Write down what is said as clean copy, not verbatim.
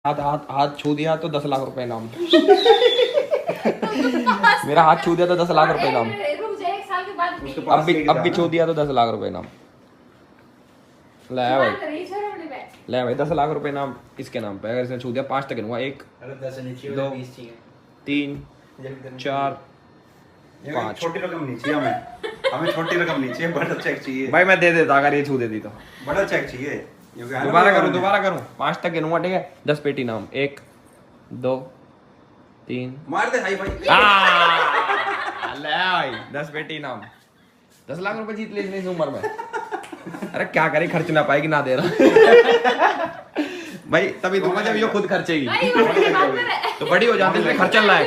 हाथ हाथ हाथ छू दिया तो 10 लाख रुपए इनाम। मेरा हाथ छू दिया तो 10 लाख रुपए इनाम। अब भी छू दिया तो 10 लाख रुपए इनाम। ले भाई, ले भाई 10 लाख रुपए इनाम इसके नाम पे। अगर इसने छू दिया 5 तक गिनूंगा। 1 2 3 4 5। छोटी रकम नहीं चाहिए हमें छोटी रकम नहीं चाहिए, बड़ा चेक चाहिए भाई मैं दे देता अगर ये छू देती तो। बड़ा चेक चाहिए। दोबारा करूं 5 तक गिनूंगा, ठीक है। 10 पेटी नाम। 1 2 3 मार दे भाई भाई। ले भाई 10 पेटी नाम। 10 लाख रुपए जीत ले इस उम्र में। अरे क्या करे, खर्च ना पाएगी ना दे रहा। भाई तभी दूंगा जब ये खुद खर्चेगी। तो बड़ी हो जाती है, खर्चन लायक।